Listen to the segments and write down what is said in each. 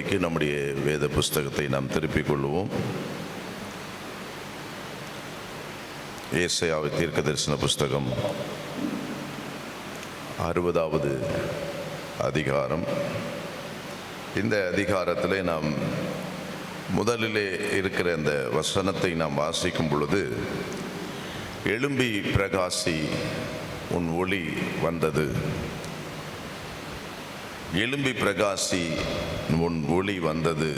பகுதிக்கு நம்முடைய வேத புஸ்தகத்தை நாம் திருப்பிக் கொள்வோம். ஏசாயா தீர்க்க தரிசன புஸ்தகம் 60வது அதிகாரம். இந்த அதிகாரத்திலே நாம் முதலிலே இருக்கிற இந்த வசனத்தை நாம் வாசிக்கும் பொழுது, எழும்பி பிரகாசி, உன் ஒளி வந்தது. எழும்பி பிரகாசி, உன் ஒளி வந்தது.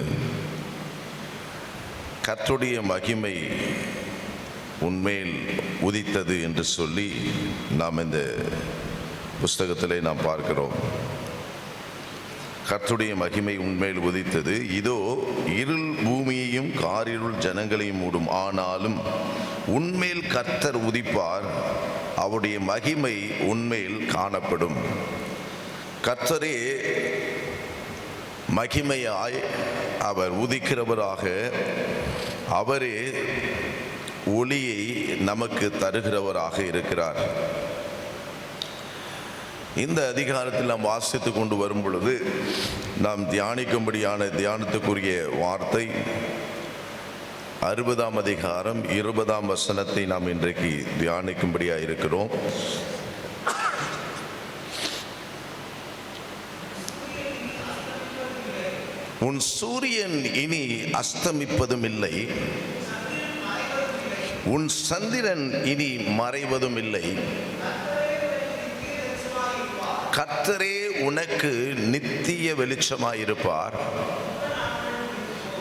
கர்த்தருடைய மகிமை உன்மேல் உதித்தது என்று சொல்லி நாம் இந்த புஸ்தகத்திலே நாம் பார்க்கிறோம். கர்த்தருடைய மகிமை உன்மேல் உதித்தது. இதோ இருள் பூமியையும் காரிருள் ஜனங்களையும் மூடும், ஆனாலும் உன்மேல் கர்த்தர் உதிப்பார், அவருடைய மகிமை உன்மேல் காணப்படும். கர்த்தரே மகிமையாய் அவர் உதிக்கிறவராக, அவரே ஒளியை நமக்கு தருகிறவராக இருக்கிறார். இந்த அதிகாரத்தில் நாம் வாசித்து கொண்டு வரும் பொழுது நாம் தியானிக்கும்படியான தியானத்துக்குரிய வார்த்தை 60ஆம் அதிகாரம் 20ஆம் வசனத்தை நாம் இன்றைக்கு தியானிக்கும்படியாக இருக்கிறோம். உன் சூரியன் இனி அஸ்தமிப்பதும் இல்லை, உன் சந்திரன் இனி மறைவதும் இல்லை. கர்த்தரே உனக்கு நித்திய வெளிச்சமாயிருப்பார்,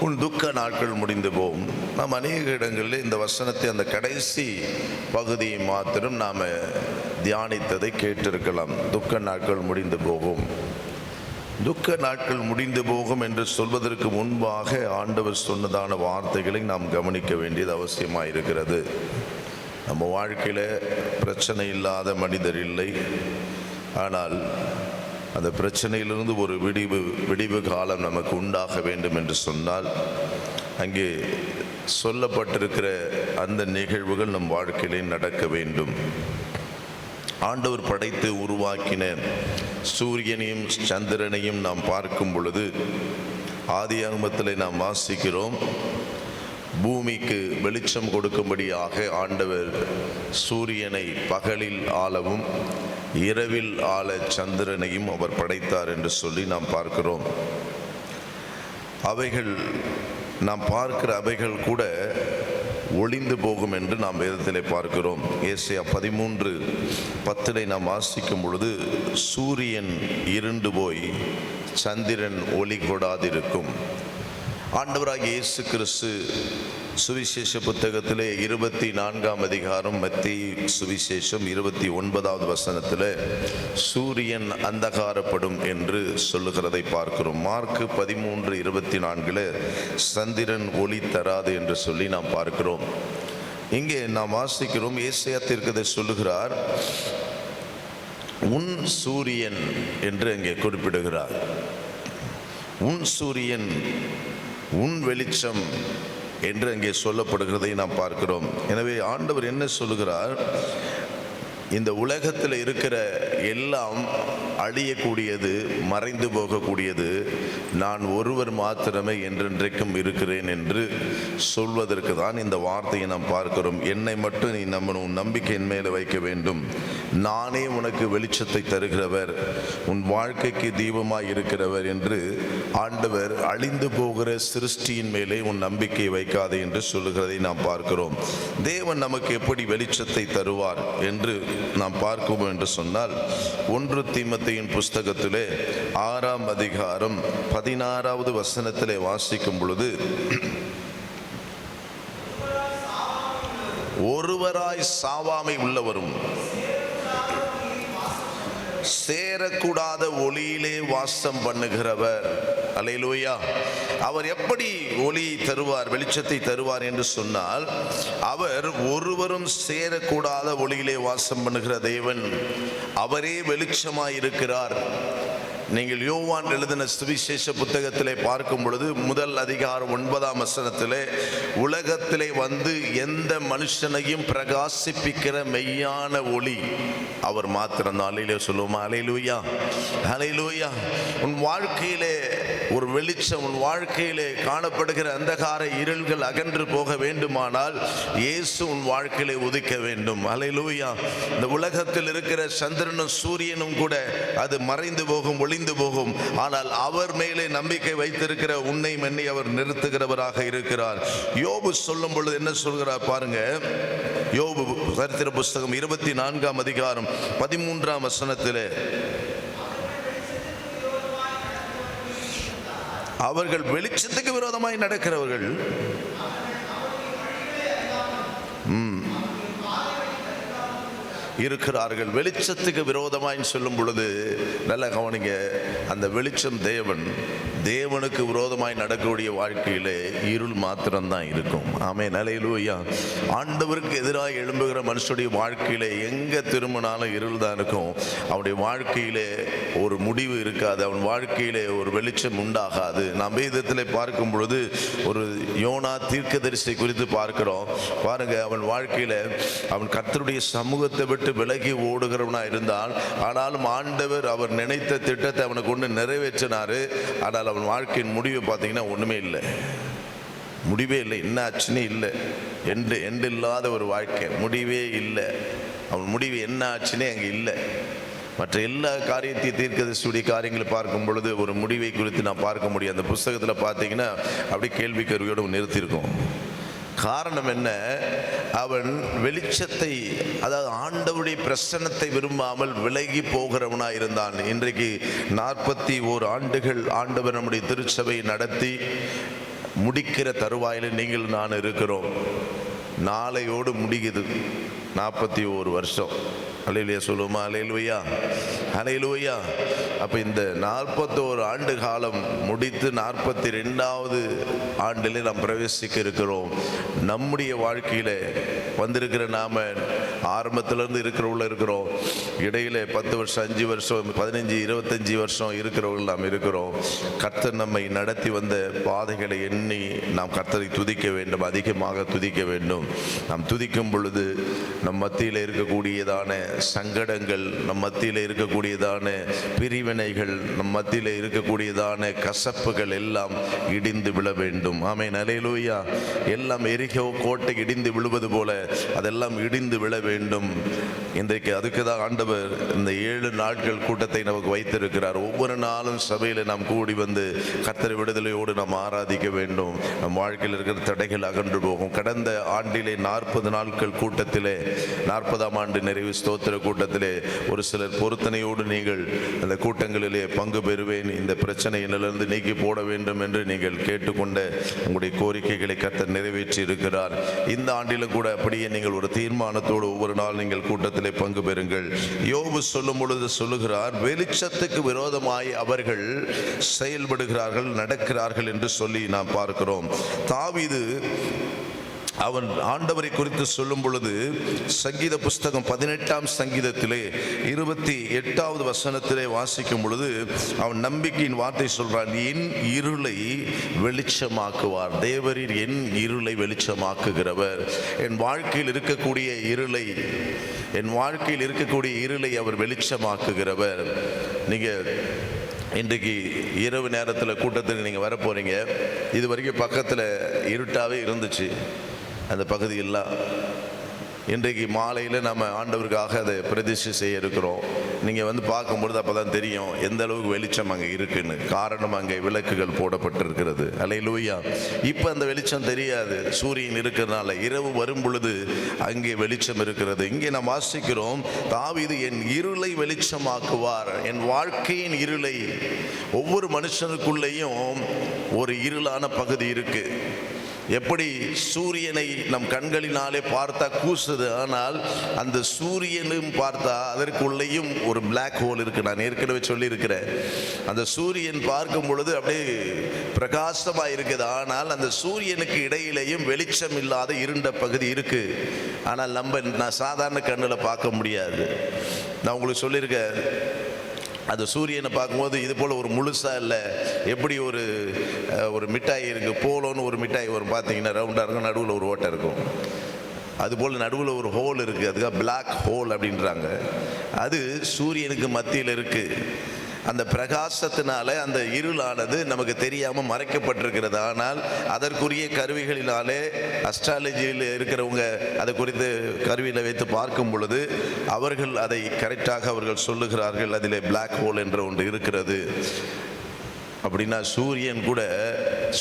உன் துக்க நாட்கள் முடிந்து போகும். நாம் அநேக இடங்களில் இந்த வசனத்தை அந்த கடைசி பகுதியை மாத்திரம் நாம் தியானித்ததை கேட்டிருக்கலாம். துக்க நாட்கள் முடிந்து போகும், துக்க நாட்கள் முடிந்து போகும் என்று சொல்வதற்கு முன்பாக ஆண்டவர் சொன்னதான வார்த்தைகளை நாம் கவனிக்க வேண்டியது அவசியமாக இருக்கிறது. நம்ம வாழ்க்கையில் பிரச்சனை இல்லாத மனிதர் இல்லை. ஆனால் அந்த பிரச்சனையிலிருந்து ஒரு விடிவு காலம் நமக்கு உண்டாக வேண்டும் என்று சொன்னால், அங்கே சொல்லப்பட்டிருக்கிற அந்த நிகழ்வுகள் நம் வாழ்க்கையிலே நடக்க வேண்டும். ஆண்டவர் படைத்து உருவாக்கின சூரியனையும் சந்திரனையும் நாம் பார்க்கும் பொழுது, ஆதியாகமத்திலே நாம் வாசிக்கிறோம், பூமிக்கு வெளிச்சம் கொடுக்கும்படியாக ஆண்டவர் சூரியனை பகலில் ஆளவும் இரவில் ஆள சந்திரனையும் அவர் படைத்தார் என்று சொல்லி நாம் பார்க்கிறோம். அவைகள் நாம் பார்க்கிற அவைகள் கூட ஒளிந்து போகும் என்று நாம் வேதத்திலே பார்க்கிறோம். ஏசாயா 13:10 நாம் வாசிக்கும் பொழுது, சூரியன் இருண்டு போய் சந்திரன் ஒளி கொடாதிருக்கும். ஆண்டவராகிய இயேசு கிறிஸ்து சுவிசேஷ புத்தகத்திலே 24ஆம் அதிகாரம் மத்தேயு சுவிசேஷம் 29வது வசனத்தில் சூரியன் அந்தகாரப்படும் என்று சொல்லுகிறதை பார்க்கிறோம். மார்க்கு 13:24 சந்திரன் ஒளி தராது என்று சொல்லி நாம் பார்க்கிறோம். இங்கே நாம் வாசிக்கிறோம், ஏசாயா தீர்க்கதரிசி சொல்லுகிறார், உன் சூரியன் என்று அங்கே குறிப்பிடுகிறார். உன் சூரியன், உன் வெளிச்சம் என்று அங்கே சொல்லப்படுகிறதை நாம் பார்க்கிறோம். எனவே ஆண்டவர் என்ன சொல்லுகிறார், இந்த உலகத்தில் இருக்கிற எல்லாம் அழியக்கூடியது, மறைந்து போகக்கூடியது, நான் ஒருவர் மாத்திரமே என்றென்றைக்கும் இருக்கிறேன் என்று சொல்வதற்கு தான் இந்த வார்த்தையை நாம் பார்க்கிறோம். என்னை மட்டும் நீ உன் நம்பிக்கையின் மேலே வைக்க வேண்டும், நானே உனக்கு வெளிச்சத்தை தருகிறவர், உன் வாழ்க்கைக்கு தீபமாய் இருக்கிறவர் என்று ஆண்டவர் அழிந்து போகிற சிருஷ்டியின் மேலே உன் நம்பிக்கை வைக்காதே என்று சொல்லுகிறதை நாம் பார்க்கிறோம். தேவன் நமக்கு எப்படி வெளிச்சத்தை தருவார் என்று நாம் பார்ப்போம் என்று சொன்னால், 1 தீமோத்தேயின் புஸ்தகத்திலே 6ஆம் அதிகாரம் 16வது வசனத்திலே வாசிக்கும் பொழுது, ஒருவராய் சாவாமை உள்ளவரும் சேரக்கூடாத ஒளியிலே வாசம் பண்ணுகிறவர். அல்லேலூயா. அவர் எப்படி ஒளி தருவார், வெளிச்சத்தை தருவார் என்று சொன்னால், அவர் ஒருவரும் சேரக்கூடாத ஒளியிலே வாசம் பண்ணுகிற தேவன், அவரே வெளிச்சமாய் இருக்கிறார். நீங்கள் யோவான் எழுதின சுவிசேஷ புத்தகத்திலே பார்க்கும் பொழுது 1 அதிகாரம் 9ஆம் வசனத்திலே, உலகத்திலே வந்து எந்த மனுஷனையும் பிரகாசிப்பிக்கிற மெய்யான ஒளி அவர் மாத்திரம் தான். அல்லேலூயா சொல்லுவோமா? அல்லேலூயா, அல்லேலூயா. உன் வாழ்க்கையிலே ஒரு வெளிச்சம் உன் வாழ்க்கையிலே காணப்படுகிற அந்தகார இருள்கள் அகன்று போக வேண்டுமானால் இயேசு உன் வாழ்க்கையிலே உதிக்க வேண்டும். அல்லேலூயா. இந்த உலகத்தில் இருக்கிற சந்திரனும் சூரியனும் கூட அது மறைந்து போகும், ஒளிந்து போகும். ஆனால் அவர் மேலே நம்பிக்கை வைத்திருக்கிற உன்னை மன்னி அவர் நிறுத்துகிறவராக இருக்கிறார். யோபு சொல்லும் பொழுது என்ன சொல்கிறார் பாருங்க. யோபு சரித்திர புஸ்தகம் 24ஆம் அதிகாரம் 13ஆம் வசனத்திலே, அவர்கள் வெளிச்சத்துக்கு விரோதமாய் நடக்கிறவர்கள் இருக்கிறார்கள். வெளிச்சத்துக்கு விரோதமாய் சொல்லும் பொழுது நல்ல கவனிங்க. அந்த வெளிச்சம் தேவனுக்கு விரோதமாய் நடக்கக்கூடிய வாழ்க்கையிலே இருள் மாத்திரம்தான் இருக்கும். ஆமென். அல்லேலூயா. ஆண்டவருக்கு எதிராக எழும்புகிற மனுஷனுடைய வாழ்க்கையிலே எங்க திரும்பினாலும் இருள் தான் இருக்கும். அவனுடைய வாழ்க்கையிலே ஒரு முடிவு இருக்காது. அவன் வாழ்க்கையிலே ஒரு வெளிச்சம் உண்டாகாது. நாம் வேதத்திலே பார்க்கும் பொழுது ஒரு யோனா தீர்க்கதரிசி குறித்து பார்க்கிறோம். பாருங்க, அவன் வாழ்க்கையில அவன் கர்த்தருடைய சமூகத்தை விட்டு விலகி ஓடுகிறவனா இருந்தால், ஆனாலும் ஆண்டவர் அவர் நினைத்த திட்டத்தை அவனுக்கு ஒன்று நிறைவேற்றினாரு. ஆனால் அவன் வாழ்க்கையின் முடிவு பார்த்தீங்கன்னா ஒண்ணுமே இல்லை, முடிவே இல்லை. என்ன ஆச்சுன்னு இல்லை, எண்டு இல்லாத ஒரு வாழ்க்கை, முடிவே இல்லை. அவன் முடிவு என்ன ஆச்சுன்னே அங்கே இல்லை. மற்ற எல்லா காரியத்தையும் தீர்க்கதரிசியுடைய காரியங்களை பார்க்கும் பொழுது ஒரு முடிவை குறித்து நான் பார்க்க முடியும். அந்த புஸ்தகத்தில் பார்த்தீங்கன்னா அப்படியே கேள்விக்கருவியோடு நிறுத்தியிருக்கோம். காரணம் என்ன? அவன் வெளிச்சத்தை, அதாவது ஆண்டவருடைய பிரசன்னத்தை விரும்பாமல் விலகி போகிறவனாக இருந்தான். இன்றைக்கு 41 ஆண்டுகள் ஆண்டவர் நம்முடைய திருச்சபை நடத்தி முடிக்கிற தருவாயில் நீங்கள் நான் இருக்கிறோம். நாளையோடு முடிக்குது 41 வருஷம். அல்லேலூயா சொல்லுமா? அல்லேலூயா, அல்லேலூயா. அப்போ இந்த 41 ஆண்டு காலம் முடித்து 42வது ஆண்டிலே நாம் பிரவேசிக்க இருக்கிறோம். நம்முடைய வாழ்க்கையில் வந்திருக்கிற நாம ஆரம்பத்திலேருந்து இருக்கிறோம். இடையில 10 வருஷம், 5 வருஷம், 15, 25 வருஷம் இருக்கிறவர்கள் நாம் இருக்கிறோம். கர்த்தர் நம்மை நடத்தி வந்த பாதைகளை எண்ணி நாம் கர்த்தரை துதிக்க வேண்டும், அதிகமாக துதிக்க வேண்டும். நாம் துதிக்கும் பொழுது நம் மத்தியில் இருக்கக்கூடியதான சங்கடங்கள், நம் மத்தியில் இருக்கக்கூடியதான பிரிவினைகள், நம் மத்தியில் இருக்கக்கூடியதான கசப்புகள் எல்லாம் இடிந்து விழ வேண்டும். ஆமென். அல்லேலூயா. எல்லாம் எரிகோ கோட்டை இடிந்து விழுவது போல அதெல்லாம் இடிந்து விழ வேண்டும். இன்றைக்கு அதுக்கு தான் ஆண்டவர் இந்த 7 நாட்கள் கூட்டத்தை நமக்கு வைத்திருக்கிறார். ஒவ்வொரு நாளும் சபையில் நாம் கூடி வந்து கர்த்தர் விடுதலையோடு நாம் ஆராதிக்க வேண்டும். நம் வாழ்க்கையில் இருக்கிற தடைகள் அகன்று போகும். கடந்த ஆண்டிலே 40 நாட்கள் கூட்டத்திலே, 40ஆம் ஆண்டு நிறைவு ஸ்தோத்திர கூட்டத்திலே ஒரு சிலர் பொருத்தனையோடு நீங்கள் அந்த கூட்டங்களிலே பங்கு பெறுவேன், இந்த பிரச்சனையிலிருந்து நீக்கி போட வேண்டும் என்று நீங்கள் கேட்டுக்கொண்ட உங்களுடைய கோரிக்கைகளை கர்த்தர் நிறைவேற்றி இருக்கிறார். இந்த ஆண்டிலும் கூட அப்படியே நீங்கள் ஒரு தீர்மானத்தோடு ஒவ்வொரு நாள் நீங்கள் கூட்டத்திலே பங்கு பெறுங்கள். யோபு சொல்லும் பொழுது சொல்லுகிறார், வெளிச்சத்துக்கு விரோதமாய் அவர்கள் செயல்படுகிறார்கள், நடக்கிறார்கள் என்று சொல்லி நாம் பார்க்கிறோம். தாவீது அவன் ஆண்டவரை குறித்து சொல்லும் பொழுது சங்கீத புஸ்தகம் 18ஆம் சங்கீதத்திலே 28வது வசனத்திலே வாசிக்கும் பொழுது அவன் நம்பிக்கையின் வார்த்தை சொல்றான், என் இருளை வெளிச்சமாக்குவார். தேவரீர் என் இருளை வெளிச்சமாக்குகிறவர். என் வாழ்க்கையில் இருக்கக்கூடிய இருளை அவர் வெளிச்சமாக்குகிறவர். நீங்க இன்றைக்கு இரவு நேரத்தில் கூட்டத்துக்கு நீங்கள் வர போகிறீங்க. இது வரைக்கும் பக்கத்தில் இருட்டாகவே இருந்துச்சு அந்த பகுதியெல்லாம். இன்றைக்கு மாலையில் நம்ம ஆண்டவருக்காக அதை பிரதிஷ்டை செய்ய இருக்கிறோம். நீங்கள் வந்து பார்க்கும்பொழுது அப்போ தான் தெரியும் எந்த அளவுக்கு வெளிச்சம் அங்கே இருக்குன்னு. காரணம், அங்கே விளக்குகள் போடப்பட்டிருக்கிறது. அல்லேலூயா. இப்போ அந்த வெளிச்சம் தெரியாது, சூரியன் இருக்கிறதுனால. இரவு வரும் பொழுது அங்கே வெளிச்சம் இருக்கிறது. இங்கே நாம் வாசிக்கிறோம், தாவீது என் இருளை வெளிச்சமாக்குவார். என் வாழ்க்கையின் இருளை, ஒவ்வொரு மனுஷனுக்குள்ளேயும் ஒரு இருளான பகுதி இருக்கு. எப்படி சூரியனை நம் கண்களினாலே பார்த்தா கூசுது, ஆனால் அந்த சூரியனும் பார்த்தா அதற்குள்ளேயும் ஒரு பிளாக் ஹோல் இருக்கு. நான் ஏற்கனவே சொல்லியிருக்கிறேன். அந்த சூரியன் பார்க்கும் பொழுது அப்படியே பிரகாசமாக இருக்குது, ஆனால் அந்த சூரியனுக்கு இடையிலேயும் வெளிச்சம் இல்லாத இருண்ட பகுதி இருக்கு. ஆனால் நான் சாதாரண கண்ணில் பார்க்க முடியாது. நான் உங்களுக்கு சொல்லியிருக்கேன், அந்த சூரியனை பார்க்கும்போது இது போல் ஒரு முழுசாக இல்லை, எப்படி ஒரு மிட்டாய் இருக்குது, போலோன்னு ஒரு மிட்டாய் வரும் பார்த்தீங்கன்னா, ரவுண்டாக இருக்கும், நடுவில் ஒரு ஓட்டை இருக்கும். அதுபோல் நடுவில் ஒரு ஹோல் இருக்குது, அதுக்காக பிளாக் ஹோல் அப்படின்றாங்க. அது சூரியனுக்கு மத்தியில் இருக்குது. அந்த பிரகாசத்தினால அந்த இருளானது நமக்கு தெரியாமல் மறைக்கப்பட்டிருக்கிறது. ஆனால் அதற்குரிய கருவிகளினாலே அஸ்ட்ராலஜியில் இருக்கிறவங்க அதை குறித்து கருவியில் வைத்து பார்க்கும் பொழுது அவர்கள் அதை கரெக்டாக அவர்கள் சொல்லுகிறார்கள். அதில் பிளாக் ஹோல் என்ற ஒன்று இருக்கிறது. அப்படின்னா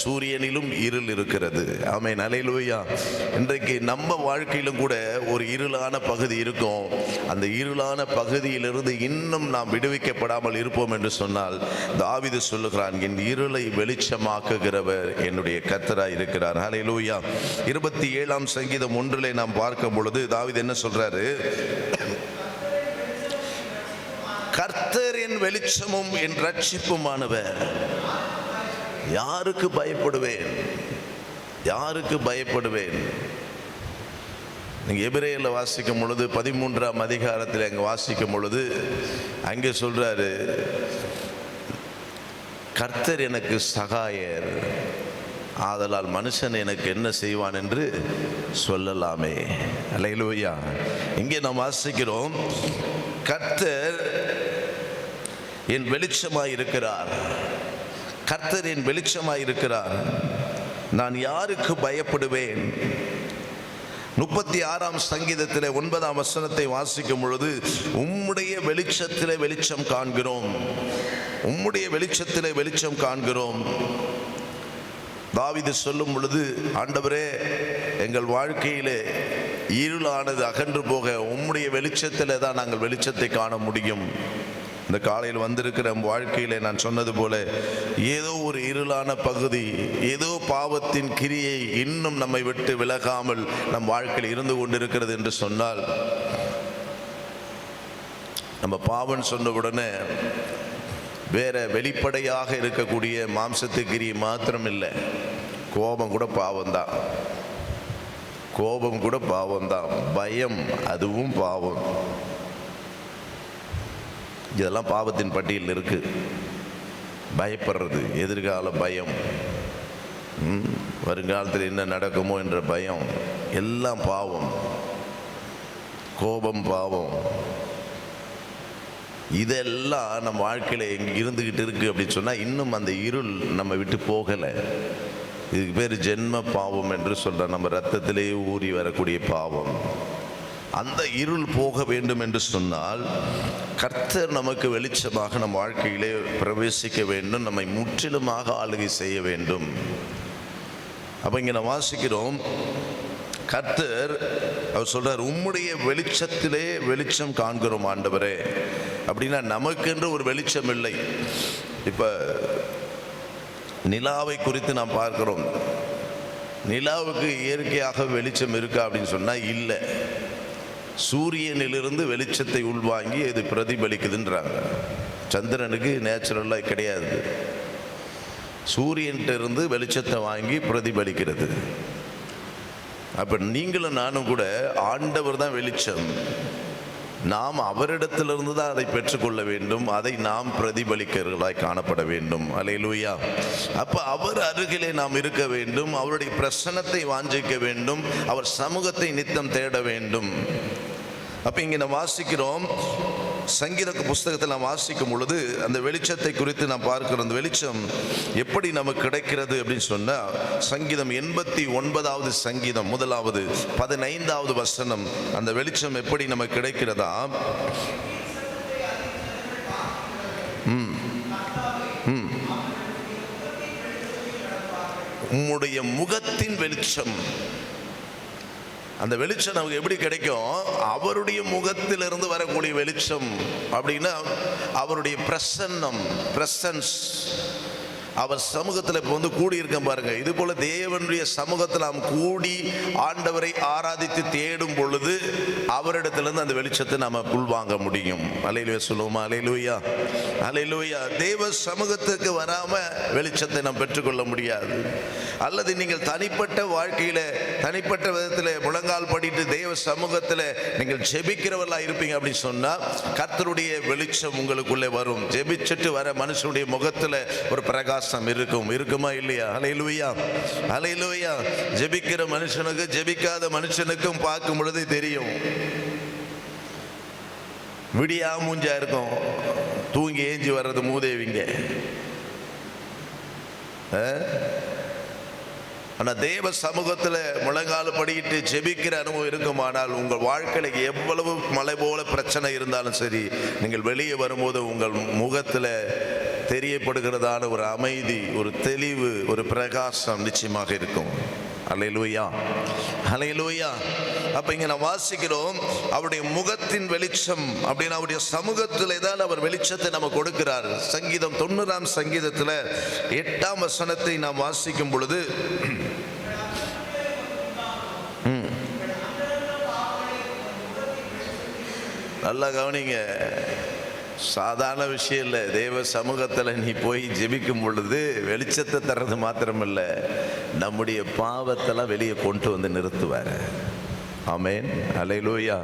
சூரியனிலும் இருள் இருக்கிறது. ஆமென், அல்லேலூயா. இன்றைக்கு நம்ம வாழ்க்கையிலும் கூட ஒரு இருளான பகுதி இருக்கும். அந்த இருளான பகுதியிலிருந்து இன்னும் நாம் விடுவிக்கப்படாமல் இருப்போம் என்று சொன்னால் தாவீது சொல்லுகிறான், என் இருளை வெளிச்சமாக்குகிறவர் என்னுடைய கர்த்தராய் இருக்கிறார். அல்லேலூயா. 27ஆம் சங்கீதம் 1 நாம் பார்க்கும் பொழுது தாவீது என்ன சொல்றாரு? கர்த்தர் என் வெளிச்சமும் என் ரட்சிப்புமானவர், யாருக்கு பயப்படுவேன்? யாருக்கு பயப்படுவேன்? நீங்க எபிரேயர்ல வாசிக்கும் பொழுது 13ஆம் அதிகாரத்தில் அங்கே வாசிக்கும் பொழுது அங்கே சொல்றாரு, கர்த்தர் எனக்கு சகாயர், ஆதலால் மனுஷன் எனக்கு என்ன செய்வான் என்று சொல்லலாமே. அல்லேலூயா. இங்கே நாம் வாசிக்கிறோம், கர்த்தர் என் வெளிச்சமாய் இருக்கிறார். கர்த்தர் என் வெளிச்சமாய் இருக்கிறார், நான் யாருக்கு பயப்படுவேன்? 36ஆம் சங்கீதத்தில் 9ஆம் வசனத்தை வாசிக்கும் பொழுது, உம்முடைய வெளிச்சத்திலே வெளிச்சம் காண்கிறோம், உம்முடைய வெளிச்சத்திலே வெளிச்சம் காண்கிறோம். தாவீது சொல்லும் பொழுது, ஆண்டவரே, எங்கள் வாழ்க்கையிலே இருளானது அகன்று போக உம்முடைய வெளிச்சத்திலே தான் நாங்கள் வெளிச்சத்தை காண முடியும். இந்த காலையில் வந்திருக்கிற வாழ்க்கையிலே நான் சொன்னது போல ஏதோ ஒரு இருளான பகுதி, ஏதோ பாவத்தின் கிரியை இன்னும் நம்மை விட்டு விலகாமல் நம் வாழ்க்கையில் இருந்து கொண்டிருக்கிறது என்று சொன்னால், நம்ம பாவம் சொன்ன உடனே வேற வெளிப்படையாக இருக்கக்கூடிய மாம்சத்து கிரியை மாத்திரம் இல்லை, கோபம் கூட பாவம்தான். கோபம் கூட பாவம்தான். பயம், அதுவும் பாவம். இதெல்லாம் பாவத்தின் பட்டியலில் இருக்கு. பயப்படுறது, எதிர்கால பயம், வருங்காலத்தில் என்ன நடக்குமோ என்ற பயம், எல்லாம் பாவம். கோபம் பாவம். இதெல்லாம் நம்ம வாழ்க்கையில் எங்கே இருந்துக்கிட்டு இருக்கு அப்படின்னு சொன்னால், இன்னும் அந்த இருள் நம்ம விட்டு போகலை. இதுக்கு பேர் ஜென்ம பாவம் என்று சொல்ற, நம்ம ரத்தத்திலேயே ஊறி வரக்கூடிய பாவம். அந்த இருள் போக வேண்டும் என்று சொன்னால் கர்த்தர் நமக்கு வெளிச்சமாக நம் வாழ்க்கையிலே பிரவேசிக்க வேண்டும், நம்மை முற்றிலுமாக ஆளுகை செய்ய வேண்டும். அப்போ இங்கே நம்ம வாசிக்கிறோம், கர்த்தர் அவர் சொல்றார், உம்முடைய வெளிச்சத்திலே வெளிச்சம் காண்கிறோம் ஆண்டவரே. அப்படின்னா நமக்கென்று ஒரு வெளிச்சம் இல்லை. இப்போ நிலாவை குறித்து நாம் பார்க்கிறோம். நிலாவுக்கு இயற்கையாக வெளிச்சம் இருக்கா அப்படின்னு சொன்னால் இல்லை. சூரியனிலிருந்து வெளிச்சத்தை உள்வாங்கி அது பிரதிபலிக்குதுன்றாங்க. சந்திரனுக்கு நேச்சுரலாக கிடையாது, சூரியன்கிட்ட இருந்து வெளிச்சத்தை வாங்கி பிரதிபலிக்கிறது. அப்போ நீங்களும் நானும் கூட ஆண்டவர் தான் வெளிச்சம், நாம் அவரிடத்திலிருந்து தான் அதை பெற்றுக்கொள்ள வேண்டும், அதை நாம் பிரதிபலிக்கிறவர்களாய் காணப்பட வேண்டும். அல்லேலூயா. அப்போ அவர் அருகிலே நாம் இருக்க வேண்டும், அவருடைய பிரசன்னத்தை வாஞ்சிக்க வேண்டும், அவர் சமூகத்தை நித்தம் தேட வேண்டும். அப்போ இங்கே நாம் வாசிக்கிறோம், சங்கீத புஸ்தகத்தில் நாம் வாசிக்கும் பொழுது அந்த வெளிச்சத்தை குறித்து நாம் பார்க்கிறோம். அந்த வெளிச்சம் எப்படி நமக்கு கிடைக்கிறது அப்படின்னு சொன்னால், சங்கீதம் 89வது சங்கீதம் 1வது 15வது வசனம், அந்த வெளிச்சம் எப்படி நமக்கு கிடைக்கிறதா? உம்முடைய முகத்தின் வெளிச்சம். அந்த வெளிச்சம் நமக்கு எப்படி கிடைக்கும்? அவருடைய முகத்திலிருந்து வரக்கூடிய வெளிச்சம். அப்படின்னா அவருடைய பிரசன்ஸ், அவர் சமூகத்தில் இப்போ வந்து கூடியிருக்க பாருங்க. இது போல தேவனுடைய சமூகத்தில் நாம் கூடி ஆண்டவரை ஆராதித்து தேடும் பொழுது அவரிடத்திலிருந்து அந்த வெளிச்சத்தை நாம் உள்வாங்க முடியும். அல்லேலூயா சொல்லுவோமா? அல்லேலூயா, அல்லேலூயா. தேவ சமூகத்துக்கு வராம வெளிச்சத்தை நாம் பெற்றுக்கொள்ள முடியாது. அல்லது நீங்கள் தனிப்பட்ட வாழ்க்கையில தனிப்பட்ட விதத்தில் முழங்கால் படிட்டு தேவ சமூகத்தில் நீங்கள் ஜெபிக்கிறவர்களாக இருப்பீங்க அப்படின்னு சொன்னால் கர்த்தருடைய வெளிச்சம் உங்களுக்குள்ளே வரும். ஜெபிச்சுட்டு வர மனுஷனுடைய முகத்தில் ஒரு பிரகாசம் இருக்குமா இல்லையா? அல்லேலூயா, அல்லேலூயா. ஜெபிக்கிற மனுஷனுக்கு ஜெபிக்காத மனுஷனுக்கும் பார்க்கும் பொழுது தெரியும். விடியா மூஞ்சா இருக்கும், தூங்கி ஏஞ்சி வர்றது மூதேவிங்க. ஆனால் தேவ சமூகத்தில் முழங்கால் படிக்கிட்டு ஜெபிக்கிற அனுபவம் இருக்குமானால் உங்கள் வாழ்க்கையில் எவ்வளவு மலை போல பிரச்சனை இருந்தாலும் சரி, நீங்கள் வெளியே வரும்போது உங்கள் முகத்தில் தெரியப்படுகிறதான ஒரு அமைதி, ஒரு தெளிவு, ஒரு பிரகாசம் நிச்சயமாக இருக்கும். அல்லேலூயா, அல்லேலூயா. அப்ப இங்க நான் வாசிக்கிறோம், அவருடைய முகத்தின் வெளிச்சம் அப்படின்னு அவருடைய சமூகத்திலே தான் அவர் வெளிச்சத்தை நம்ம கொடுக்கிறார். சங்கீதம் 90ஆம் சங்கீதத்தில் 8ஆம் வசனத்தை நாம் வாசிக்கும் பொழுது, நல்லா கவனிங்க, சாதாரண விஷயம் இல்லை. தேவ சமூகத்தில் நீ போய் ஜெபிக்கும் பொழுது வெளிச்சத்தை தர்றது மாத்திரமில்லை, நம்முடைய பாவத்தெல்லாம் வெளியே கொண்டு வந்து நிறுத்துவார். ஆமென், அல்லேலூயா.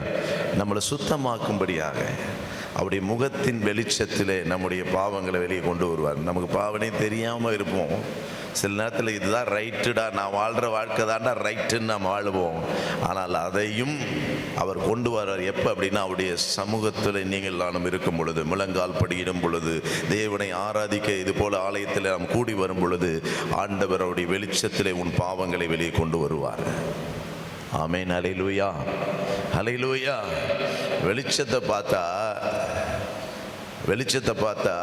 நம்மளை சுத்தமாக்கும்படியாக அவருடைய முகத்தின் வெளிச்சத்திலே நம்முடைய பாவங்களை வெளியே கொண்டு வருவார். நமக்கு பாவனே தெரியாமல் இருப்போம். சில நேரத்தில் இதுதான் ரைட்டுடா, நான் வாழ்கிற வாழ்க்கை தான்டா ரைட்டுன்னு நாம் வாழுவோம். ஆனால் அதையும் அவர் கொண்டு வர்றார். எப்போ அப்படின்னா, அவருடைய சமூகத்தில் நீங்கள் நானும் இருக்கும் பொழுது, முழங்கால் படியிடும் பொழுது, தேவனை ஆராதிக்க இது போல ஆலயத்தில் நாம் கூடி வரும் பொழுது, ஆண்டவர் அவருடைய வெளிச்சத்திலே உன் பாவங்களை வெளியே கொண்டு வருவார். ஆமென், அல்லேலூயா, அல்லேலூயா. வெளிச்சத்தை பார்த்தா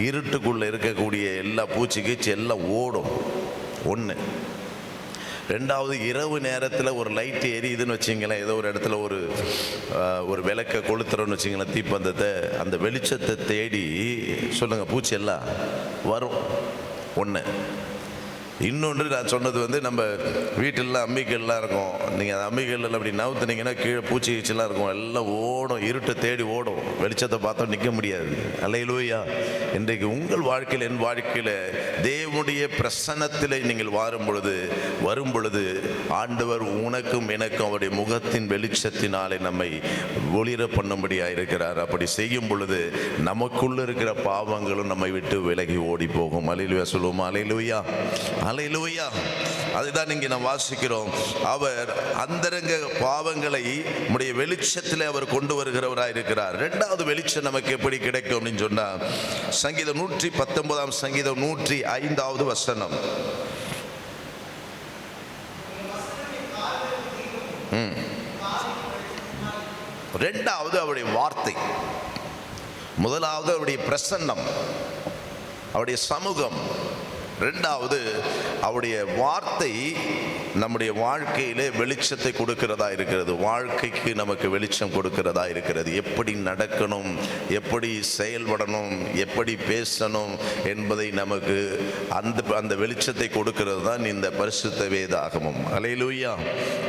இருட்டுக்குள்ளே இருக்கக்கூடிய எல்லா பூச்சி கீச்சி எல்லாம் ஓடும். ஒன்று. ரெண்டாவது, இரவு நேரத்தில் ஒரு லைட் எரியுதுன்னு வச்சிங்களேன், ஏதோ ஒரு இடத்துல ஒரு விளக்கை கொளுத்துறோன்னு வச்சிங்களேன், தீப்பந்தத்தை, அந்த வெளிச்சத்தை தேடி சொல்லுங்கள் பூச்சி எல்லாம் வரும். ஒன்று. இன்னொன்று, நான் சொன்னது நம்ம வீட்டிலலாம் அம்மிக்கல்லாம் இருக்கும். நீங்கள் அந்த அம்மிக்கல்லாம் அப்படி நவுத்துனீங்கன்னா கீழே பூச்சி கீச்செல்லாம் இருக்கும், எல்லாம் ஓடும், இருட்டை தேடி ஓடும். வெளிச்சத்தை பார்த்தா நிற்க முடியாது. அல்லேலூயா. இன்றைக்கு உங்கள் வாழ்க்கையில், என் வாழ்க்கையில் தேவனுடைய பிரசன்னத்தில் நீங்கள் வரும் பொழுது ஆண்டவர் உனக்கும் எனக்கும் அவருடைய முகத்தின் வெளிச்சத்தினாலே நம்மை ஒளிர பண்ணும்படியாக இருக்கிறார். அப்படி செய்யும் பொழுது நமக்குள்ள இருக்கிற பாவங்களும் நம்மை விட்டு விலகி ஓடி போகும். அல்லேலூயா சொல்லுவோம். அல்லேலூயா, அல்லேலூயா. அதுதான் இங்கே நாம் வாசிக்கிறோம். அவர் அந்தரங்க பாவங்களை நம்முடைய வெளிச்சத்தில் அவர் கொண்டு வருகிறவராக இருக்கிறார். இரண்டாவது வெளிச்சம் நமக்கு எப்படி கிடைக்கும் அப்படின்னு சொன்னா, சங்கீதம் 119ஆம் சங்கீதம் 105வது வசனம். இரண்டாவது அவருடைய வார்த்தை, முதலாவது அவருடைய பிரசன்னம், அவருடைய சமூகம். ரெண்டாவது அவருடைய வார்த்தை நம்முடைய வாழ்க்கையிலே வெளிச்சத்தை கொடுக்கிறதா இருக்கிறது. வாழ்க்கைக்கு நமக்கு வெளிச்சம் கொடுக்கிறதா இருக்கிறது. எப்படி நடக்கணும், எப்படி செயல்படணும், எப்படி பேசணும் என்பதை நமக்கு அந்த வெளிச்சத்தை கொடுக்கிறது தான் இந்த பரிசுத்த வேதாகமம். அல்லேலூயா.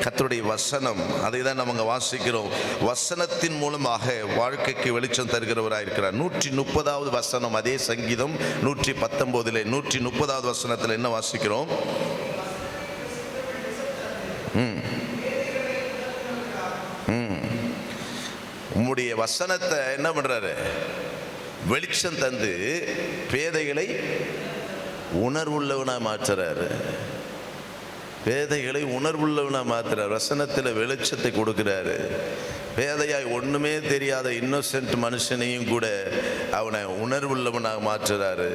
கர்த்தருடைய வசனம், அதை தான் நம்ம வாசிக்கிறோம். வசனத்தின் மூலமாக வாழ்க்கைக்கு வெளிச்சம் தருகிறவராக இருக்கிறார். 130வது வசனம், அதே சங்கீதம் 119 130வது வசனத்தில் என்ன வாசிக்கிறோம்? உம்முடைய வசனத்தை என்ன பண்றாரு? வெளிச்சம் தந்து பேதைகளை உணர்வுள்ளவனா மாற்றுறாரு. பேதைகளை உணர்வுள்ளவனா மாற்றுறாரு. வசனத்தில் வெளிச்சத்தை கொடுக்கிறாரு. பேதையாய் ஒண்ணுமே தெரியாத இன்னோசென்ட் மனுஷனையும் கூட அவனை உணர்வுள்ளவனாக மாற்றுறாரு.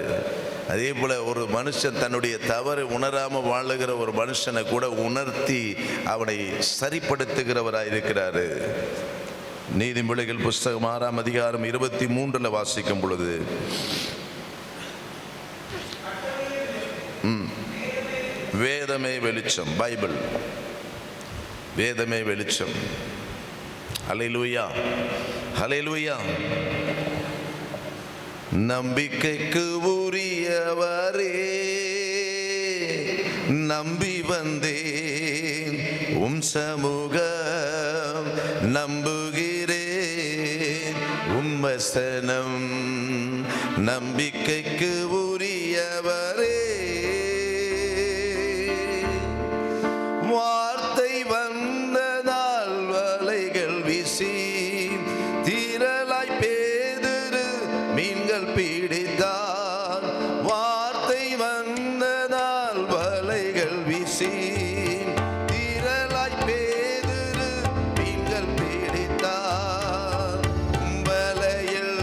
அதே போல ஒரு மனுஷன் தன்னுடைய தவறு உணராம வாழுகிற ஒரு மனுஷனை கூட உணர்த்தி அவனை சரிப்படுத்துகிறவராக இருக்கிறாரு. நீதிமொழிகள் புஸ்தகம் 6ஆம் அதிகாரம் 23 வாசிக்கும் பொழுது, வேதமே வெளிச்சம். பைபிள் வேதமே வெளிச்சம். அல்லேலூயா, அல்லேலூயா. நம்பிக்கைக்கு உரியவரே, நம்பி வந்தேன் உம் சமூகம், நம்புகிறேன் உம் வசனம். நம்பிக்கைக்கு உரியவரே, வார்த்தை வந்ததால் வலைகள் வீசி தீரலாய் பேதுரு மீன்கள் பிடித்தார். வார்த்தை வந்ததால் வலைகள் வீசி தீரலாய் பேதுரு மீன்கள் பிடித்தார். வலையில்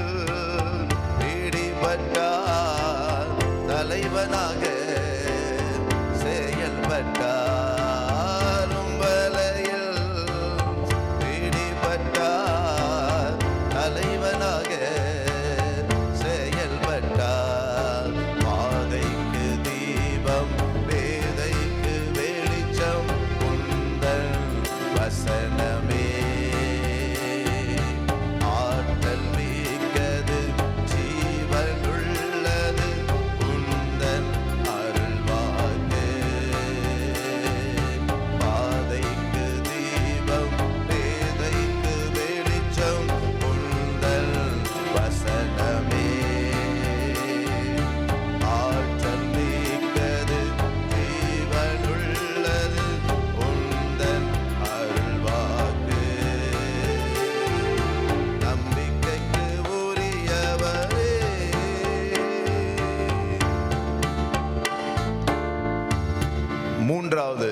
மூன்றாவது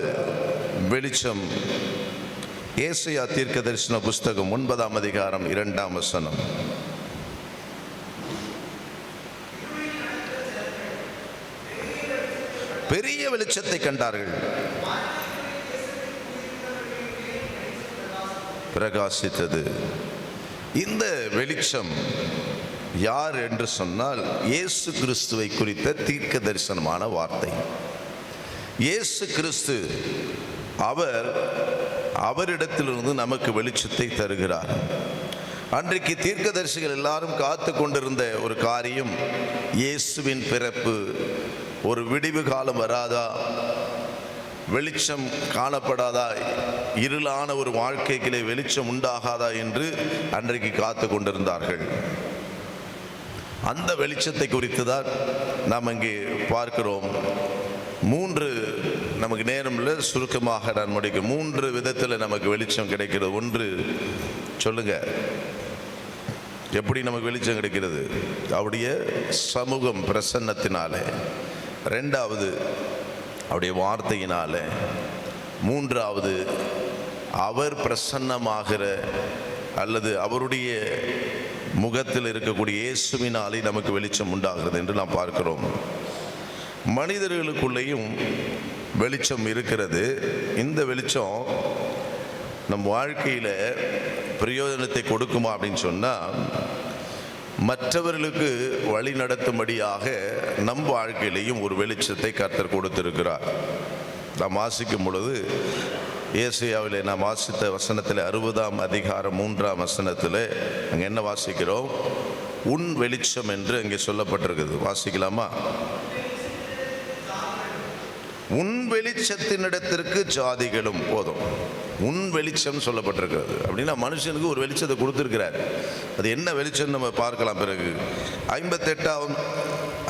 வெளிச்சம் ஏசாயா தீர்க்கதரிசன புஸ்தகம் 9ஆம் அதிகாரம் 2ஆம் வசனம். பெரிய வெளிச்சத்தை கண்டார்கள், பிரகாசித்தது. இந்த வெளிச்சம் யார் என்று சொன்னால் இயேசு கிறிஸ்துவை குறித்த தீர்க்க தரிசனமான வார்த்தை. இயேசு கிறிஸ்து அவரிடத்திலிருந்து நமக்கு வெளிச்சத்தை தருகிறார். அன்றைக்கு தீர்க்கதரிசிகள் எல்லாரும் காத்து கொண்டிருந்த ஒரு காரியம், இயேசுவின் பிறப்பு. ஒரு விடிவு காலம் வராதா, வெளிச்சம் காணப்படாதா, இருளான ஒரு வாழ்க்கையிலே வெளிச்சம் உண்டாகாதா என்று அன்றைக்கு காத்து கொண்டிருந்தார்கள். அந்த வெளிச்சத்தை குறித்து தான் நாம் இங்கே பார்க்கிறோம். நமக்கு நேரம் இல்லை, சுருக்கமாக நான் முடிக்கும். 3 விதத்தில் நமக்கு வெளிச்சம் கிடைக்கிறது. ஒன்று, சொல்லுங்க, எப்படி நமக்கு வெளிச்சம் கிடைக்கிறது? அவருடைய சமூகம் பிரசன்னத்தினாலே. 2வது அவருடைய வார்த்தையினால. 3வது அவர் பிரசன்னமாகிற அல்லது அவருடைய முகத்தில் இருக்கக்கூடிய இயேசுவினாலே நமக்கு வெளிச்சம் உண்டாகிறது என்று நாம் பார்க்கிறோம். மனிதர்களுக்குள்ளேயும் வெளிச்சம் இருக்கிறது. இந்த வெளிச்சம் நம் வாழ்க்கையில் பிரயோஜனத்தை கொடுக்குமா அப்படின்னு சொன்னால், மற்றவர்களுக்கு வழி நடத்தும்படியாக நம் வாழ்க்கையிலையும் ஒரு வெளிச்சத்தை கர்த்தர் கொடுத்திருக்கிறார். நாம் வாசிக்கும் பொழுது ஏசாயாவிலே நாம் வாசித்த வசனத்தில் 60ஆம் அதிகாரம் 3ஆம் வசனத்தில் அங்கே என்ன வாசிக்கிறோம்? உன் வெளிச்சம் என்று அங்கே சொல்லப்பட்டிருக்குது. வாசிக்கலாமா? உன் வெளிச்சத்தினிடத்திற்கு ஜாதிகளும் போதும். உன் வெளிச்சம் சொல்லப்பட்டிருக்கிறது. அப்படின்னா மனுஷனுக்கு ஒரு வெளிச்சத்தை கொடுத்திருக்கிறார். அது என்ன வெளிச்சம் நம்ம பார்க்கலாம். பிறகு 58ஆம்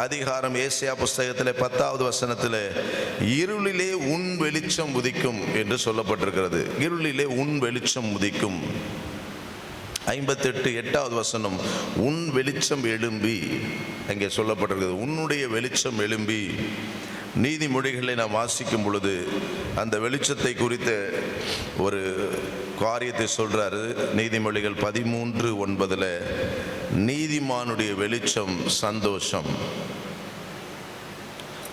அதிகாரம் ஏசாயா புஸ்தகத்தில் 10வது வசனத்தில் இருளிலே உன் வெளிச்சம் உதிக்கும் என்று சொல்லப்பட்டிருக்கிறது. இருளிலே உன் வெளிச்சம் உதிக்கும். 58 8வது வசனம் உன் வெளிச்சம் எழும்பி அங்கே சொல்லப்பட்டிருக்கிறது. உன்னுடைய வெளிச்சம் எழும்பி. நீதிமொழிகளை நாம் வாசிக்கும் பொழுது அந்த வெளிச்சத்தை குறித்த ஒரு காரியத்தை சொல்றாரு. நீதிமொழிகள் 13:9 நீதிமானுடைய வெளிச்சம் சந்தோஷம்.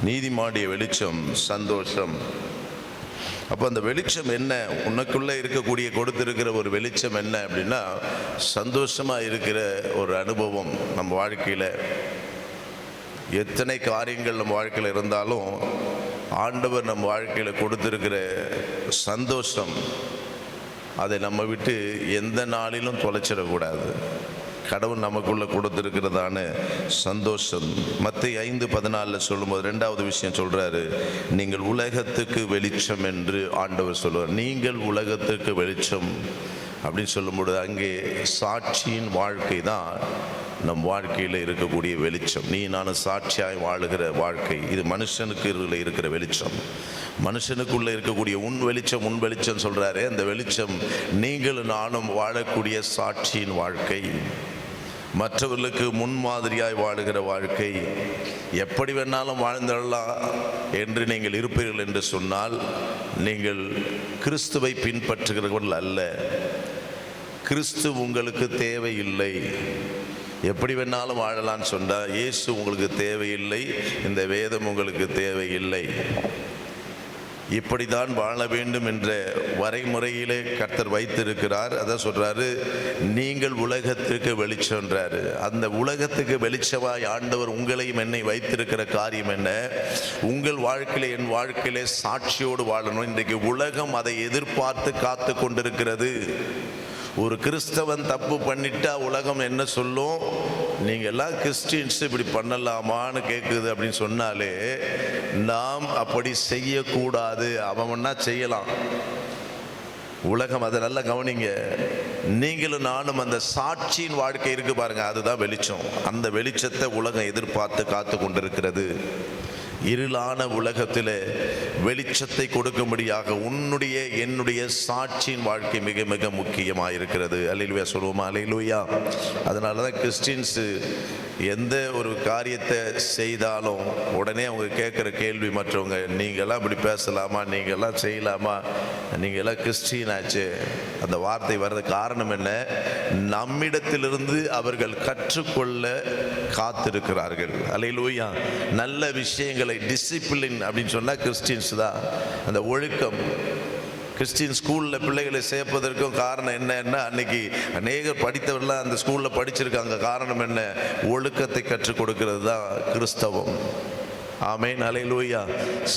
நீதிமானுடைய வெளிச்சம் சந்தோஷம். அப்போ அந்த வெளிச்சம் என்ன? உனக்குள்ளே இருக்கக்கூடிய கொடுத்திருக்கிற ஒரு வெளிச்சம் என்ன அப்படின்னா, சந்தோஷமாக இருக்கிற ஒரு அனுபவம். நம்ம வாழ்க்கையில் எத்தனை காரியங்கள் நம்ம வாழ்க்கையில் இருந்தாலும் ஆண்டவர் நம்ம வாழ்க்கையில் கொடுத்திருக்கிற சந்தோஷம், அதை நம்ம விட்டு எந்த நாளிலும் தொலைச்சிடக்கூடாது. கடவுள் நமக்குள்ள கொடுத்திருக்கிறதான சந்தோஷம். மத்தேயு 5:14 சொல்லும்போது 2வது விஷயம் சொல்றாரு, நீங்கள் உலகத்துக்கு வெளிச்சம் என்று ஆண்டவர் சொல்லுவார். நீங்கள் உலகத்துக்கு வெளிச்சம் அப்படின்னு சொல்லும்போது அங்கே சாட்சியின் வாழ்க்கை தான் நம் வாழ்க்கையில் இருக்கக்கூடிய வெளிச்சம். நீ நானும் சாட்சியாய் வாழுகிற வாழ்க்கை, இது மனுஷனுக்கு இருக்கிற வெளிச்சம். மனுஷனுக்குள்ளே இருக்கக்கூடிய உன் வெளிச்சம், உன் வெளிச்சம் சொல்றாரு. அந்த வெளிச்சம் நீங்களும் நானும் வாழக்கூடிய சாட்சியின் வாழ்க்கை, மற்றவர்களுக்கு முன்மாதிரியாய் வாழுகிற வாழ்க்கை. எப்படி வேணாலும் வாழ்ந்துடலாம் என்று நீங்கள் இருப்பீர்கள் என்று சொன்னால் நீங்கள் கிறிஸ்துவை பின்பற்றுகிறவர்கள் அல்ல. கிறிஸ்து உங்களுக்கு தேவையில்லை. எப்படி வேணாலும் வாழலான்னு சொன்னால் இயேசு உங்களுக்கு தேவையில்லை, இந்த வேதம் உங்களுக்கு தேவையில்லை. இப்படிதான் வாழ வேண்டும் என்ற வரைமுறையிலே கர்த்தர் வைத்திருக்கிறார். அதான் சொல்றாரு, நீங்கள் உலகத்திற்கு வெளிச்சம்ன்றாரு. அந்த உலகத்துக்கு வெளிச்சமாய் ஆண்டவர் உங்களையும் என்னை வைத்திருக்கிற காரியம் என்ன? உங்கள் வாழ்க்கையில என் வாழ்க்கையிலே சாட்சியோடு வாழணும். இன்றைக்கு உலகம் அதை எதிர்பார்த்து காத்து கொண்டிருக்கிறது. ஒரு கிறிஸ்தவன் தப்பு பண்ணிட்டா உலகம் என்ன சொல்லும்? நீங்கள் எல்லாம் கிறிஸ்டியன்ஸ் இப்படி பண்ணலாமான்னு கேட்குது அப்படின்னு சொன்னாலே நாம் அப்படி செய்யக்கூடாது. அவன்னா செய்யலாம். உலகம் அதை நல்லா கவனிங்க. நீங்களும் நானும் அந்த சாட்சியின் வாழ்க்கை இருக்கு பாருங்க, அதுதான் வெளிச்சம். அந்த வெளிச்சத்தை உலகம் எதிர்பார்த்து காத்து கொண்டிருக்கிறது. இருளான உலகத்தில் வெளிச்சத்தை கொடுக்கும்படியாக உன்னுடைய என்னுடைய சாட்சியின் வாழ்க்கை மிக மிக முக்கியமாக இருக்கிறது. அல்லேலூயா சொல்லுவோமா? அல்லேலூயா. அதனால தான் கிறிஸ்டின்ஸு எந்த ஒரு காரியத்தை செய்தாலும் உடனே அவங்க கேட்குற கேள்வி மற்றவங்க, நீங்களாம் இப்படி பேசலாமா, நீங்களாம் செய்யலாமா, நீங்களாம் கிறிஸ்டின் ஆச்சு. அந்த வார்த்தை வர்றது காரணம் என்ன? நம்மிடத்திலிருந்து அவர்கள் கற்றுக்கொள்ள காத்திருக்கிறார்கள். அல்லேலூயா. நல்ல விஷயங்களை, டிசிப்ளின் அப்படின்னு சொன்னால் கிறிஸ்டின்ஸ் தான். அந்த ஒழுக்கம், கிறிஸ்டின் ஸ்கூலில் பிள்ளைகளை சேர்ப்பதற்கும் காரணம் என்னன்னா, அன்னைக்கு அநேகர் படித்தவர்களாம் அந்த ஸ்கூலில் படிச்சிருக்காங்க. காரணம் என்ன? ஒழுக்கத்தை கற்றுக் கொடுக்கிறது தான் கிறிஸ்தவம். ஆமென், அல்லேலூயா.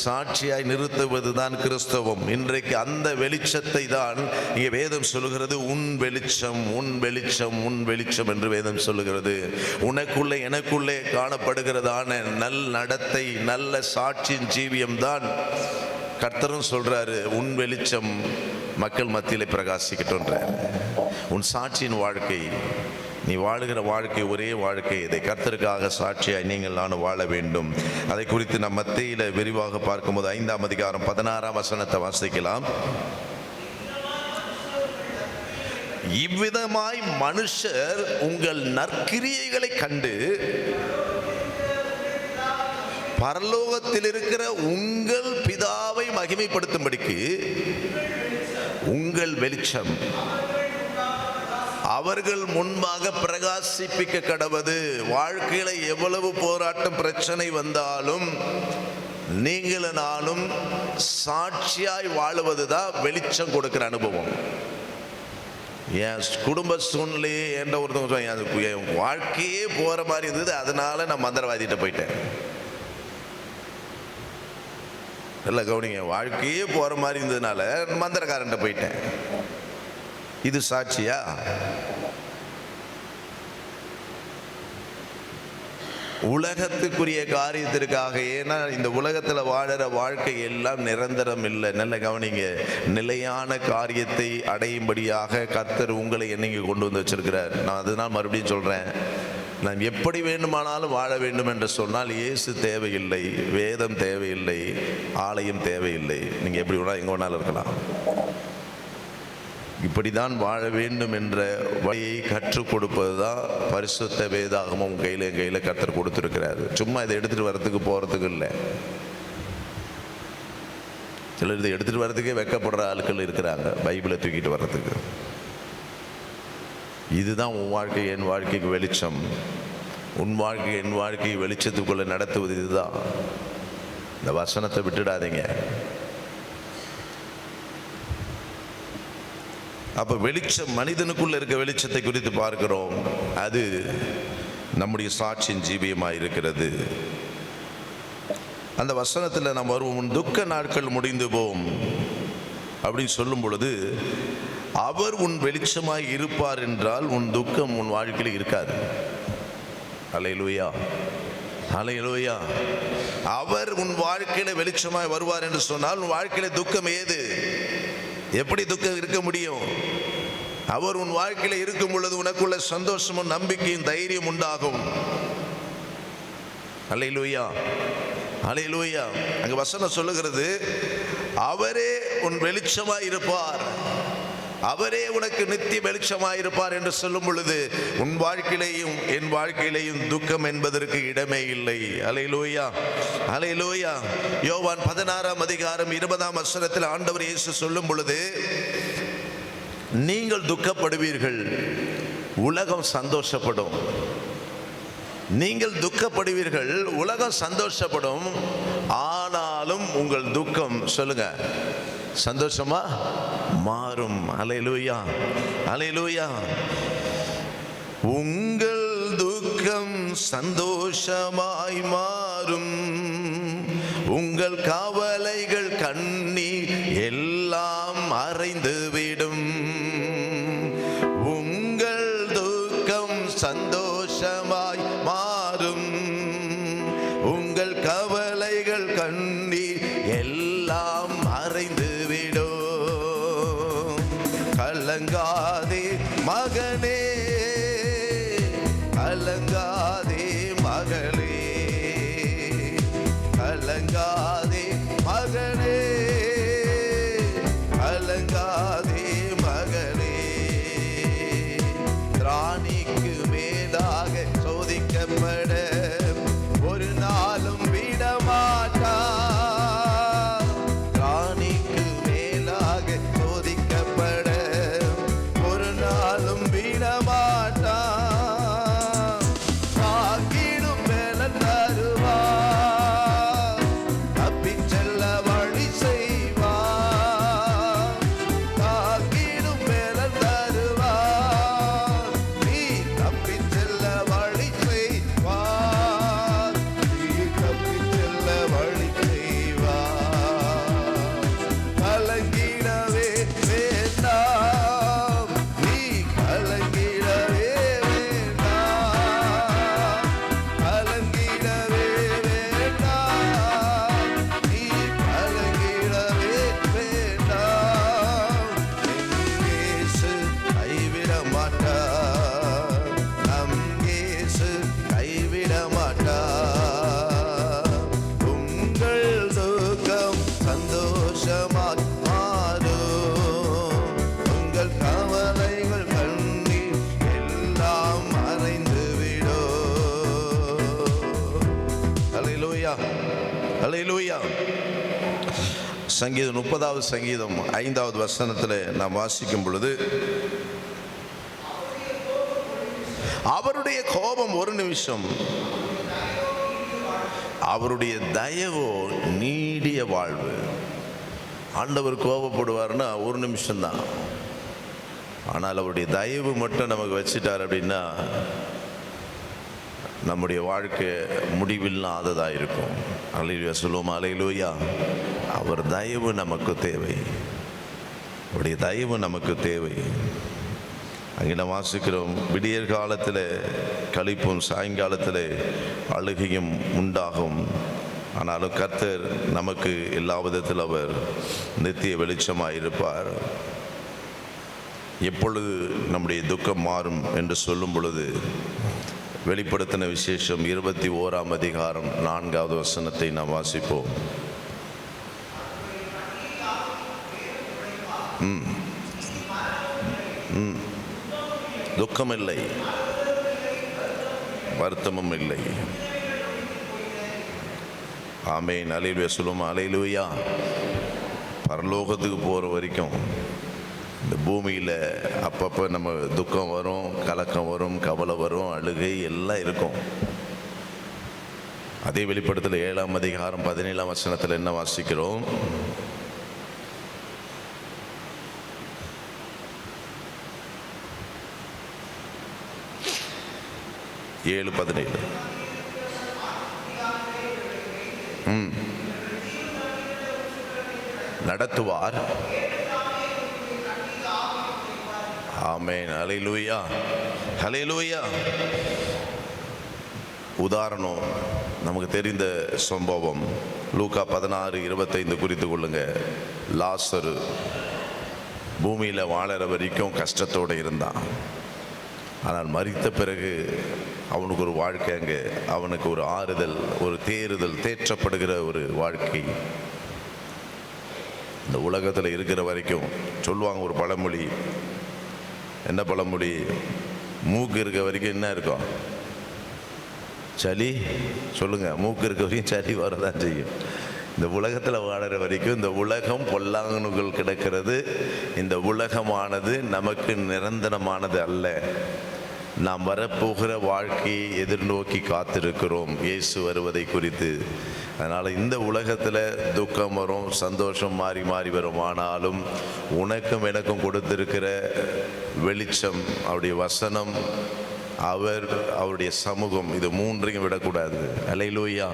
சாட்சியாய் நிறுத்துவது தான் கிறிஸ்தவம். இன்றைக்கு அந்த வெளிச்சத்தை தான் இங்கே வேதம் சொல்லுகிறது. உன் வெளிச்சம், உன் வெளிச்சம், உன் வெளிச்சம் என்று வேதம் சொல்லுகிறது. உனக்குள்ளே எனக்குள்ளே காணப்படுகிறதான நல் நடத்தை, நல்ல சாட்சியின் ஜீவியம் தான் கர்த்தரும் சொல்றாரு, உன் வெளிச்சம் மக்கள் மத்தியிலே பிரகாசிக்கட்டும்ன்றார். உன் சாட்சியின் வாழ்க்கை, நீ வாழுகிற வாழ்க்கை ஒரே வாழ்க்கை. இதை கர்த்தருக்காக சாட்சியாய் நீங்கள் நானும் வாழ வேண்டும். அதை குறித்து நம் மத்தியில் விரிவாக பார்க்கும்போது 5ஆம் அதிகாரம் 16ஆம் வசனத்தை வாசிக்கலாம். இவ்விதமாய் மனுஷர் உங்கள் நற்கிரியைகளை கண்டு பரலோகத்தில் இருக்கிற உங்கள் பிதாவை மகிமைப்படுத்தும்படிக்கு உங்கள் வெளிச்சம் அவர்கள் முன்பாக பிரகாசிப்பிக்க கடவது. வாழ்க்கையில எவ்வளவு போராட்டம் பிரச்சனை வந்தாலும் நீங்களும் நானும் சாட்சியாய் வாழுவதுதான் வெளிச்சம் கொடுக்கிற அனுபவம். என் குடும்ப சூழ்நிலையே என்ற ஒருத்தவங்க என் வாழ்க்கையே போற மாதிரி இருந்தது, அதனால நான் மந்திரவாதிகிட்ட போயிட்டேன். இல்லை கவனிங்க, வாழ்க்கையே போற மாதிரி இருந்ததுனால மந்திரக்காரன்ட்ட போயிட்டேன். இது சாட்சியா? உலகத்துக்குரிய காரியத்திற்காக. ஏன்னா இந்த உலகத்தில் வாழற வாழ்க்கை எல்லாம் நிரந்தரம் இல்லை. நல்ல கவனிங்க, நிலையான காரியத்தை அடையும்படியாக கர்த்தர் உங்களை என்னைக்கு கொண்டு வந்து வச்சிருக்கிறார். நான் அதனால் மறுபடியும் சொல்றேன், நாம் எப்படி வேண்டுமானாலும் வாழ வேண்டும் என்று சொன்னால் இயேசு தேவையில்லை, வேதம் தேவையில்லை, ஆலயம் தேவையில்லை. நீங்கள் எப்படி வேணாலும் எங்கே வேணாலும் இருக்கலாம். இப்படிதான் வாழ வேண்டும் என்ற வழியை கற்றுக் கொடுப்பது தான் பரிசுத்த வேதாகமும் என் கையில் கர்த்தர் கொடுத்துருக்கிறாரு. சும்மா இதை எடுத்துகிட்டு வர்றதுக்கு போகிறதுக்கு இல்லை. சிலர் இதை எடுத்துகிட்டு வர்றதுக்கே வெக்கப்படுற ஆட்கள் இருக்கிறாங்க, பைபிளை தூக்கிட்டு வர்றதுக்கு. இதுதான் உன் வாழ்க்கை என் வாழ்க்கைக்கு வெளிச்சம். உன் வாழ்க்கை என் வாழ்க்கை வெளிச்சத்துக்குள்ள நடத்துவது இதுதான். இந்த வசனத்தை விட்டுடாதீங்க. அப்ப வெளிச்சம், மனிதனுக்குள்ள இருக்க வெளிச்சத்தை குறித்து பார்க்கிறோம். அது நம்முடைய சாட்சியின் ஜீவியமாக இருக்கிறது. அந்த வசனத்தில் நாம் வருவோம். துக்க நாட்கள் முடிந்து போம் அப்படின்னு சொல்லும் பொழுது, அவர் உன் வெளிச்சமாய் இருப்பார் என்றால் உன் துக்கம் உன் வாழ்க்கையில் இருக்காது. அல்லேலூயா, அல்லேலூயா. அவர் உன் வாழ்க்கையில வெளிச்சமாய் வருவார் என்று சொன்னால் உன் வாழ்க்கையில துக்கம் ஏது? எப்படி துக்கம் இருக்க முடியும்? அவர் உன் வாழ்க்கையில இருக்கும் பொழுது உனக்குள்ள சந்தோஷமும் நம்பிக்கையும் தைரியம் உண்டாகும். அல்லேலூயா, அல்லேலூயா. அங்க வசனம் சொல்லுகிறது, அவரே உன் வெளிச்சமாய் இருப்பார், அவரே உனக்கு நித்திய வெளிச்சமாயிருப்பார் என்று சொல்லும் பொழுது உன் வாழ்க்கையிலேயும் என் வாழ்க்கையிலேயும் துக்கம் என்பதற்கு இடமே இல்லை. அல்லேலூயா, அல்லேலூயா. யோவான் 16ஆம் அதிகாரம் 20ஆம் வசனத்தில் ஆண்டவர் இயேசு சொல்லும் பொழுது, நீங்கள் துக்கப்படுவீர்கள், உலகம் சந்தோஷப்படும். நீங்கள் துக்கப்படுவீர்கள், உலகம் சந்தோஷப்படும், ஆனாலும் உங்கள் துக்கம் சொல்லுங்க சந்தோஷமா மாறும். அல்லேலூயா, அல்லேலூயா. உங்கள் துக்கம் சந்தோஷமாய் மாறும், உங்கள் கவலைகள் கண்ணீர் எல்லாம் மறைந்துவிடும். உங்கள் துக்கம் சந்தோஷமாய் மாறும், உங்கள் கவலைகள் கண்ணீர் எல்லாம் மறைந்துவிடும். கலங்காதே மகனே, கலங்காதே மகளே, கலங்க சங்கீதம் 30வது சங்கீதம் 5வது வசனத்தில் நாம் வாசிக்கும் பொழுது, அவருடைய கோபம் ஒரு நிமிஷம், அவருடைய தயவோ நீடிய வாழ்வு. ஆண்டவர் கோபப்படுவார்னா ஒரு நிமிஷம்தான், ஆனால் அவருடைய தயவு மட்டும் நமக்கு வச்சிட்டார் அப்படின்னா நம்முடைய வாழ்க்கை முடிவில்லாததாக இருக்கும். அல்லேலூயா சொல்லுவோம். அல்லேலூயா. அவர் தயவு நமக்கு தேவை, அவருடைய தயவு நமக்கு தேவை. அங்கே நாம் வாசிக்கிறோம், விடியற் காலத்தில் களிப்பும் சாயங்காலத்தில் அழுகையும் உண்டாகும், ஆனாலும் கர்த்தர் நமக்கு எல்லா விதத்தில் அவர் நித்திய வெளிச்சமாக இருப்பார். எப்பொழுது நம்முடைய துக்கம் மாறும் என்று சொல்லும் பொழுது, வெளிப்படுத்தின விசேஷம் 21ஆம் அதிகாரம் 4வது வசனத்தை நாம் வாசிப்போம். துக்கம் இல்லை, வருத்தமும் இல்லை. ஆமென். அல்லேலூயா சொல்லுவோம். அல்லேலூயா. பரலோகத்துக்கு போகிற வரைக்கும் இந்த பூமியில் அப்பப்போ நம்ம துக்கம் வரும், கலக்கம் வரும், கவலை வரும், அழுகை எல்லாம் இருக்கும். அதே வெளிப்படுத்தல் 7ஆம் அதிகாரம் 17ஆம் வசனத்தில் என்ன வாசிக்கிறோம்? ஏழு 17. நடத்துவார். ஆமென். ஹல்லேலூயா. ஹல்லேலூயா. உதாரணம் நமக்கு தெரிந்த சம்பவம் லூக்கா 16:25 குறித்து கொள்ளுங்க. லாசரு பூமியில் வாழற வரைக்கும் கஷ்டத்தோடு இருந்தான். ஆனால் மரித்த பிறகு அவனுக்கு ஒரு வாழ்க்கை, அங்கே அவனுக்கு ஒரு ஆறுதல், ஒரு தேற்றப்படுகிற ஒரு வாழ்க்கை. இந்த உலகத்தில் இருக்கிற வரைக்கும் சொல்லுவாங்க ஒரு பழமொழி. என்ன பழமொழி? மூக்கு இருக்க வரைக்கும் என்ன இருக்கும்? சளி. சொல்லுங்க. மூக்கு இருக்க வரைக்கும் சளி வரதான் செய்யும். இந்த உலகத்தில் வாழற வரைக்கும் இந்த உலகம் பொல்லாங்கனுகள் கிடக்கிறது. இந்த உலகமானது நமக்கு நிரந்தரமானது அல்ல. நாம் வரப்போகிற வாழ்க்கையை எதிர்நோக்கி காத்திருக்கிறோம், இயேசு வருவதை குறித்து. அதனால் இந்த உலகத்தில் துக்கம் வரும், சந்தோஷம் மாறி மாறி வரும். ஆனாலும் உனக்கும் எனக்கும் கொடுத்திருக்கிற வெளிச்சம், அவருடைய வசனம், அவருடைய சமூகம், இது மூன்றையும் விடக்கூடாது. அல்லேலூயா.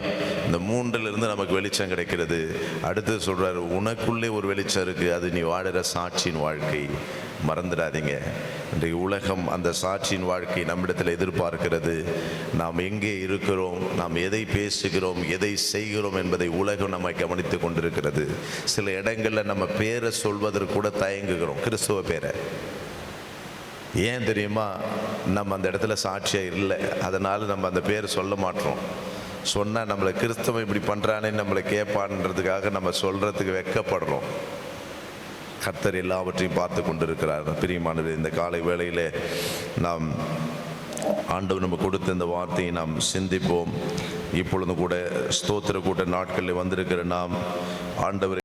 இந்த மூன்றிலிருந்து நமக்கு வெளிச்சம் கிடைக்கிறது. அடுத்து சொல்றாரு, உனக்குள்ளே ஒரு வெளிச்சம் இருக்கு, அது நீ வாழுற சாட்சியின் வாழ்க்கை. மறந்துடாதீங்க. இன்றைக்கு உலகம் அந்த சாட்சியின் வாழ்க்கை நம்மிடத்தில் எதிர்பார்க்கிறது. நாம் எங்கே இருக்கிறோம், நாம் எதை பேசுகிறோம், எதை செய்கிறோம் என்பதை உலகம் நம்மை கவனித்து கொண்டிருக்கிறது. சில இடங்களில் நம்ம பேரை சொல்வதற்கு கூட தயங்குகிறோம், கிறிஸ்துவ பேரை. ஏன் தெரியுமா? நம்ம அந்த இடத்துல சாட்சியாக இல்லை, அதனால் நம்ம அந்த பேரை சொல்ல மாட்டோம். சொன்னால் நம்மளை கிறிஸ்தவம் இப்படி பண்ணுறானே நம்மளை கேட்பான்றதுக்காக நம்ம சொல்கிறதுக்கு வெட்கப்படுறோம். கர்த்தர் எல்லாவற்றையும் பார்த்து கொண்டிருக்கிறார். பிரியமானது, இந்த காலை வேளையில் நாம் ஆண்டவர் நம்ம கொடுத்த இந்த வார்த்தையை நாம் சிந்திப்போம். இப்பொழுது கூட ஸ்தோத்திர கூட்ட நாட்களில் வந்திருக்கிற நாம் ஆண்டவர்